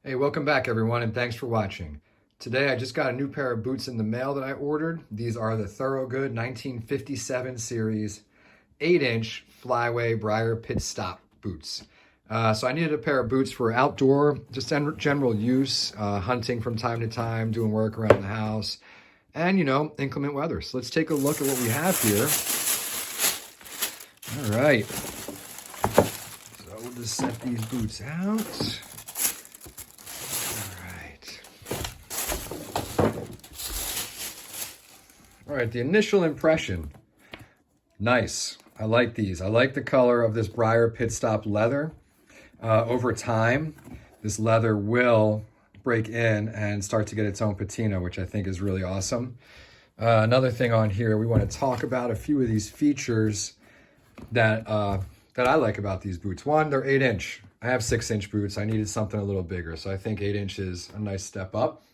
Hey, welcome back everyone, and thanks for watching. Today I just got a new pair of boots in the mail that I ordered. These are the Thorogood 1957 series 8-inch Flyway Briar Pitstop boots. So I needed a pair of boots for outdoor, just general use, hunting from time to time, doing work around the house, and inclement weather. So let's take a look at what we have here. All right. So we'll just set these boots out. All right, the initial impression, nice. I like these. I like the color of this Briar Pitstop leather. Over time, this leather will break in and start to get its own patina, which I think is really awesome. Another thing on here, we want to talk about a few of these features that I like about these boots. One, they're 8-inch. I have 6-inch boots. I needed something a little bigger, so I think 8 inches is a nice step up.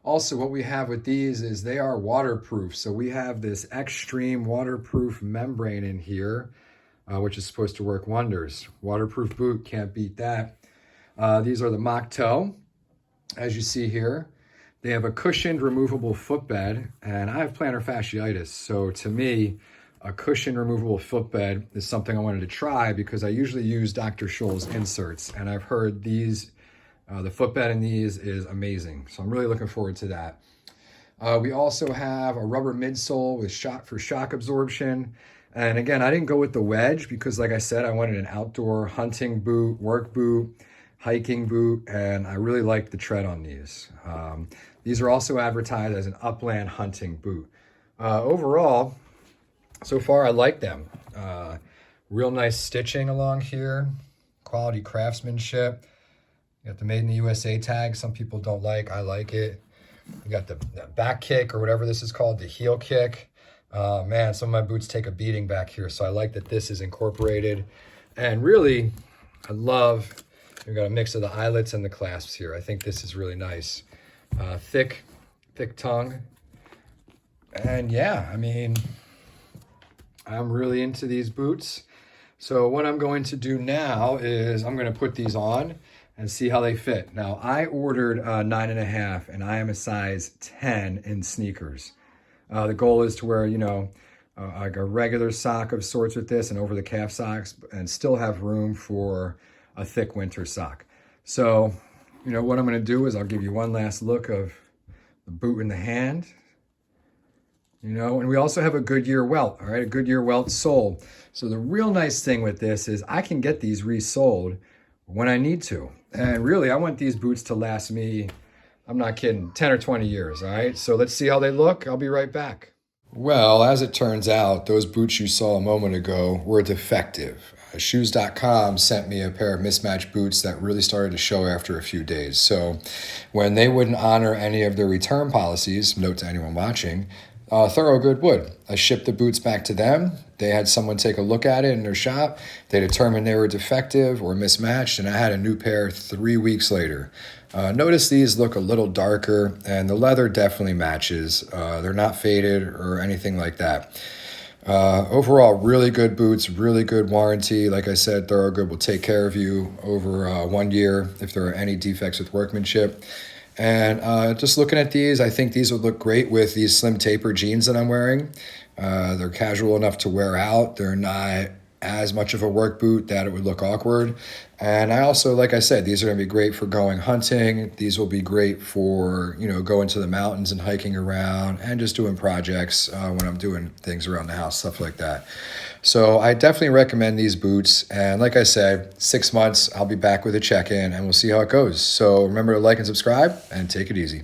Also, what we have with these is they are waterproof. So we have this extreme waterproof membrane in here, which is supposed to work wonders. Waterproof boot, can't beat that. These are the mock toe, as you see here. They have a cushioned removable footbed, and I have plantar fasciitis. So to me, a cushioned removable footbed is something I wanted to try because I usually use Dr. Scholl's inserts, and I've heard these the footbed in these is amazing, so I'm really looking forward to that. We also have a rubber midsole with shock absorption. And again, I didn't go with the wedge because, like I said, I wanted an outdoor hunting boot, work boot, hiking boot, and I really like the tread on these. These are also advertised as an upland hunting boot. Overall, so far I like them. Real nice stitching along here, quality craftsmanship. You got the Made in the USA tag. Some people don't like. I like it. You got the back kick or whatever this is called, the heel kick. Man, some of my boots take a beating back here, so I like that this is incorporated. And really, I love, we've got a mix of the eyelets and the clasps here. I think this is really nice. Thick tongue. And yeah, I mean, I'm really into these boots. So what I'm going to do now is I'm going to put these on and see how they fit. Now, I ordered 9.5, and I am a size 10 in sneakers. The goal is to wear, like a regular sock of sorts with this and over the calf socks, and still have room for a thick winter sock. So, what I'm gonna do is I'll give you one last look of the boot in the hand. And we also have a Goodyear welt, all right? A Goodyear welt sole. So the real nice thing with this is I can get these resoled when I need to. And really, I want these boots to last me, I'm not kidding, 10 or 20 years, all right? So let's see how they look. I'll be right back. Well, as it turns out, those boots you saw a moment ago were defective. Shoes.com sent me a pair of mismatched boots that really started to show after a few days. So when they wouldn't honor any of their return policies, note to anyone watching, Thorogood would. I shipped the boots back to them. They had someone take a look at it in their shop. They determined they were defective or mismatched, and I had a new pair 3 weeks later. Notice these look a little darker, and the leather definitely matches. They're not faded or anything like that. Overall, really good boots, really good warranty. Like I said, Thorogood will take care of you over 1 year if there are any defects with workmanship. And just looking at these, I think these would look great with these slim taper jeans that I'm wearing. They're casual enough to wear out. They're not as much of a work boot that it would look awkward. And I also, like I said, these are going to be great for going hunting. These will be great for, going to the mountains and hiking around and just doing projects when I'm doing things around the house, stuff like that. So I definitely recommend these boots. And like I said, 6 months, I'll be back with a check-in and we'll see how it goes. So remember to like and subscribe and take it easy.